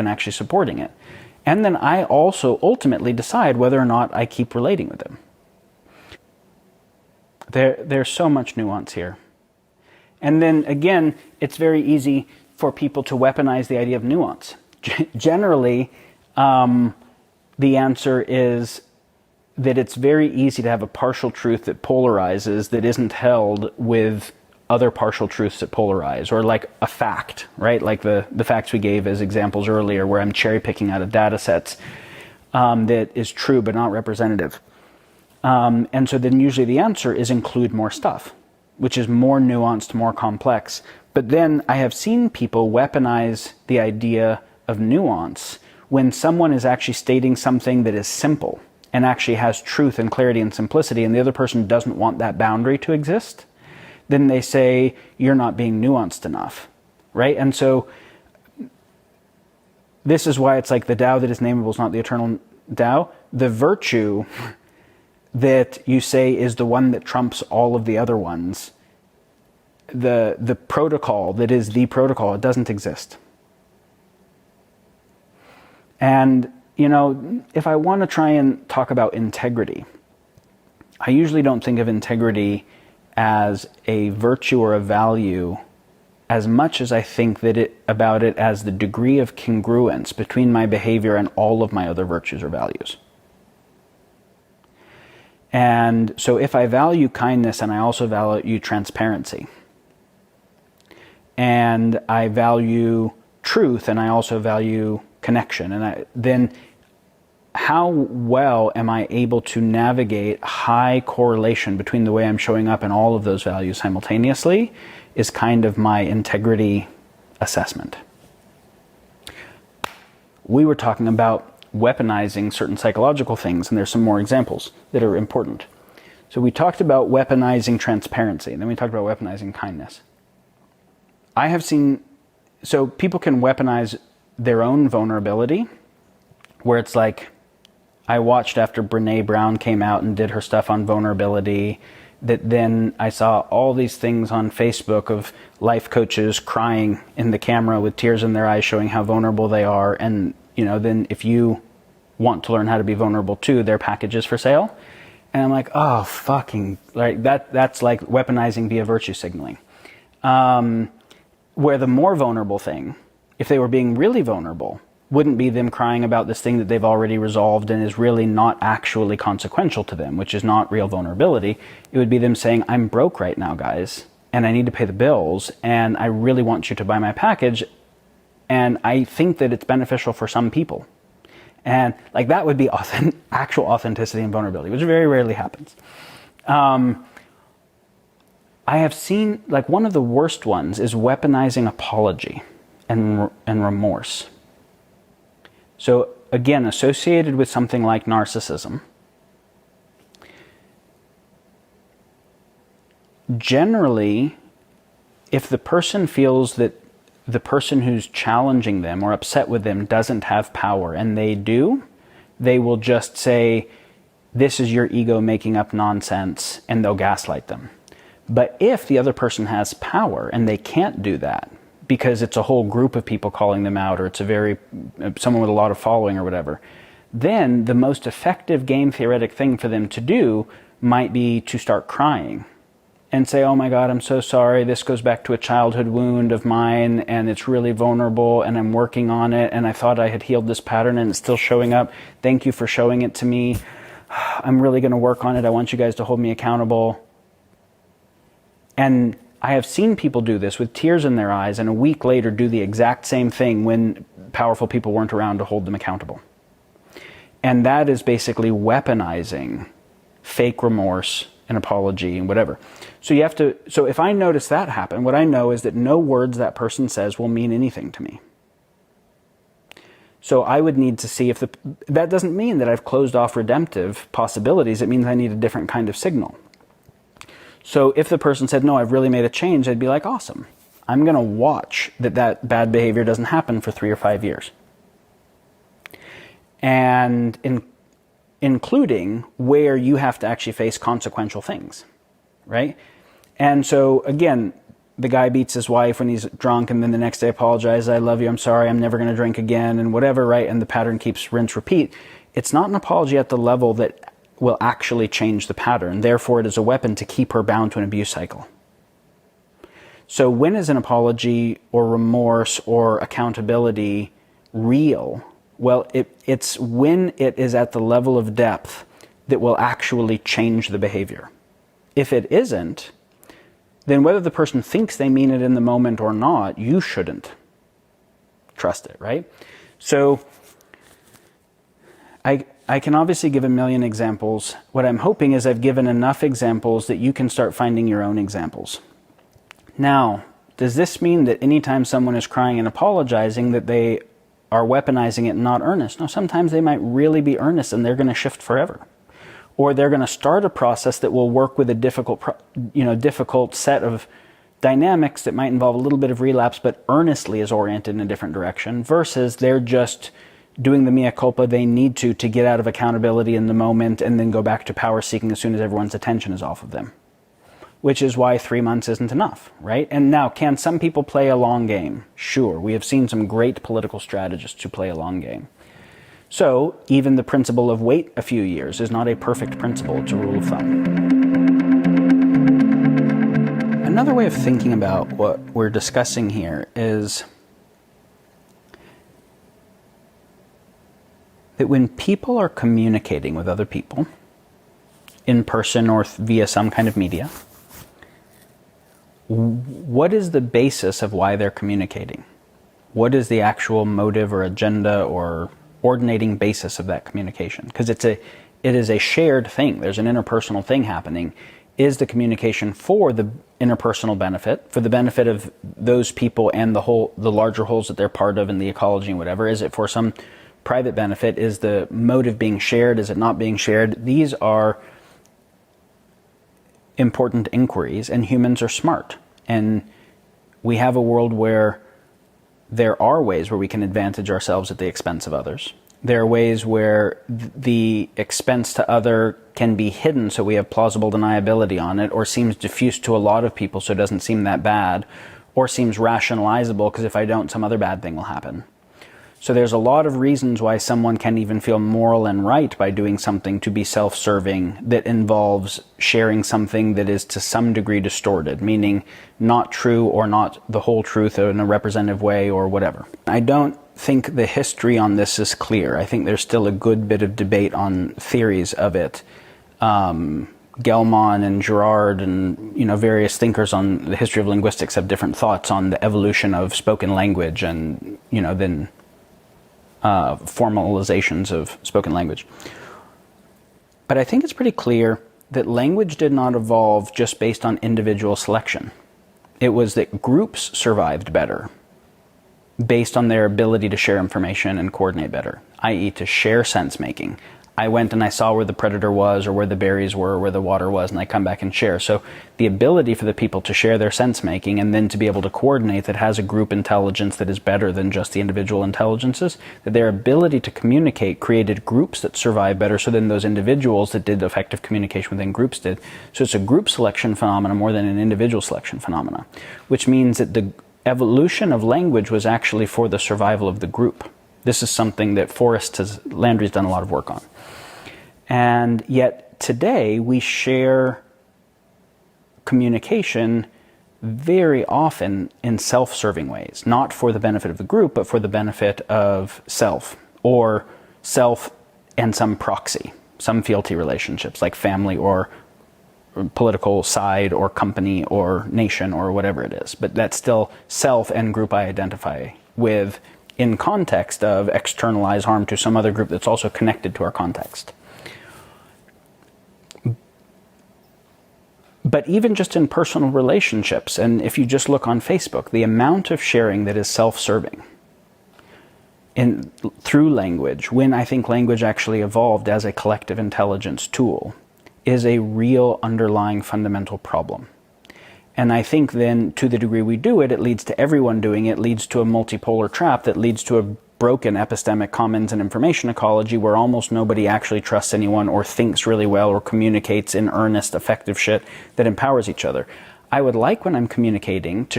and actually supporting it. And then I also ultimately decide whether or not I keep relating with them. There's so much nuance here. And then again, it's very easy for people to weaponize the idea of nuance. Generally, the answer is that it's very easy to have a partial truth that polarizes that isn't held with other partial truths that polarize, or like a fact, right? Like the facts we gave as examples earlier, where I'm cherry picking out of data sets that is true but not representative. And so then usually the answer is include more stuff, which is more nuanced, more complex. But then I have seen people weaponize the idea of nuance when someone is actually stating something that is simple and actually has truth and clarity and simplicity, and the other person doesn't want that boundary to exist. Then they say, you're not being nuanced enough, right? And so this is why it's like the Tao that is nameable is not the eternal Tao. The virtue that you say is the one that trumps all of the other ones, the protocol that is the protocol, it doesn't exist. And, you know, if I want to try and talk about integrity, I usually don't think of integrity as a virtue or a value as much as I think that about it as the degree of congruence between my behavior and all of my other virtues or values. And so if I value kindness and I also value transparency, and I value truth and I also value connection, and then how well am I able to navigate high correlation between the way I'm showing up and all of those values simultaneously is kind of my integrity assessment. We were talking about weaponizing certain psychological things, and there's some more examples that are important. So we talked about weaponizing transparency, and then we talked about weaponizing kindness. I have seen, so people can weaponize their own vulnerability, where it's like, I watched after Brene Brown came out and did her stuff on vulnerability, that then I saw all these things on Facebook of life coaches crying in the camera with tears in their eyes showing how vulnerable they are. And, you know, then if you want to learn how to be vulnerable too, their package is for sale. And I'm like, oh, fucking, like that's like weaponizing via virtue signaling. Where the more vulnerable thing, if they were being really vulnerable, wouldn't be them crying about this thing that they've already resolved and is really not actually consequential to them, which is not real vulnerability. It would be them saying, I'm broke right now, guys, and I need to pay the bills, and I really want you to buy my package, and I think that it's beneficial for some people. And like that would be actual authenticity and vulnerability, which very rarely happens. I have seen, like, one of the worst ones is weaponizing apology and remorse. So again, associated with something like narcissism, generally, if the person feels that the person who's challenging them or upset with them doesn't have power, and they do, they will just say, this is your ego making up nonsense, and they'll gaslight them. But if the other person has power and they can't do that, because it's a whole group of people calling them out, or it's someone with a lot of following or whatever, then the most effective game theoretic thing for them to do might be to start crying and say, oh my God, I'm so sorry. This goes back to a childhood wound of mine, and it's really vulnerable, and I'm working on it, and I thought I had healed this pattern, and it's still showing up. Thank you for showing it to me. I'm really going to work on it. I want you guys to hold me accountable. And I have seen people do this with tears in their eyes, and a week later do the exact same thing when powerful people weren't around to hold them accountable. And that is basically weaponizing fake remorse and apology and whatever. So if I notice that happen, what I know is that no words that person says will mean anything to me. So I would need to see if that doesn't mean that I've closed off redemptive possibilities. It means I need a different kind of signal. So if the person said, no, I've really made a change, I'd be like, awesome. I'm going to watch that bad behavior doesn't happen for 3 or 5 years. And including where you have to actually face consequential things, right? And so again, the guy beats his wife when he's drunk and then the next day apologizes, I love you, I'm sorry, I'm never going to drink again, and whatever, right? And the pattern keeps rinse, repeat. It's not an apology at the level that will actually change the pattern. Therefore, it is a weapon to keep her bound to an abuse cycle. So when is an apology or remorse or accountability real? Well, it's when it is at the level of depth that will actually change the behavior. If it isn't, then whether the person thinks they mean it in the moment or not, you shouldn't trust it, right? So I can obviously give a million examples. What I'm hoping is I've given enough examples that you can start finding your own examples. Now, does this mean that anytime someone is crying and apologizing that they are weaponizing it and not earnest? No, sometimes they might really be earnest and they're going to shift forever. Or they're going to start a process that will work with a difficult set of dynamics that might involve a little bit of relapse, but earnestly is oriented in a different direction, versus they're just doing the mea culpa they need to get out of accountability in the moment and then go back to power seeking as soon as everyone's attention is off of them. Which is why 3 months isn't enough, right? And now, can some people play a long game? Sure, we have seen some great political strategists who play a long game. So, even the principle of wait a few years is not a perfect principle, it's a rule of thumb. Another way of thinking about what we're discussing here is that when people are communicating with other people, in person or via some kind of media, what is the basis of why they're communicating? What is the actual motive or agenda or ordinating basis of that communication? Because it is a shared thing. There's an interpersonal thing happening. Is the communication for the interpersonal benefit, for the benefit of those people and the larger wholes that they're part of in the ecology and whatever? Is it for some private benefit? Is the motive being shared? Is it not being shared? These are important inquiries, and humans are smart. And we have a world where there are ways where we can advantage ourselves at the expense of others. There are ways where the expense to other can be hidden so we have plausible deniability on it, or seems diffuse to a lot of people so it doesn't seem that bad, or seems rationalizable because if I don't, some other bad thing will happen. So there's a lot of reasons why someone can even feel moral and right by doing something to be self-serving that involves sharing something that is to some degree distorted, meaning not true or not the whole truth in a representative way or whatever. I don't think the history on this is clear. I think there's still a good bit of debate on theories of it. Gelman and Girard and various thinkers on the history of linguistics have different thoughts on the evolution of spoken language and then formalizations of spoken language. But I think it's pretty clear that language did not evolve just based on individual selection. It was that groups survived better based on their ability to share information and coordinate better, i.e. to share sense making. I went and I saw where the predator was or where the berries were or where the water was, and I come back and share. So the ability for the people to share their sense making and then to be able to coordinate that has a group intelligence that is better than just the individual intelligences, that their ability to communicate created groups that survive better so than those individuals that did effective communication within groups did. So it's a group selection phenomena more than an individual selection phenomena, which means that the evolution of language was actually for the survival of the group. This is something that Landry's done a lot of work on. And yet today we share communication very often in self-serving ways, not for the benefit of the group, but for the benefit of self, or self and some proxy, some fealty relationships like family or political side or company or nation or whatever it is. But that's still self and group I identify with in context of externalize harm to some other group that's also connected to our context. But even just in personal relationships, and if you just look on Facebook, the amount of sharing that is self-serving through language, when I think language actually evolved as a collective intelligence tool, is a real underlying fundamental problem. And I think then, to the degree we do it, it leads to everyone doing it, leads to a multipolar trap that leads to a broken epistemic commons and information ecology where almost nobody actually trusts anyone or thinks really well or communicates in earnest, effective shit that empowers each other. I would like when I'm communicating to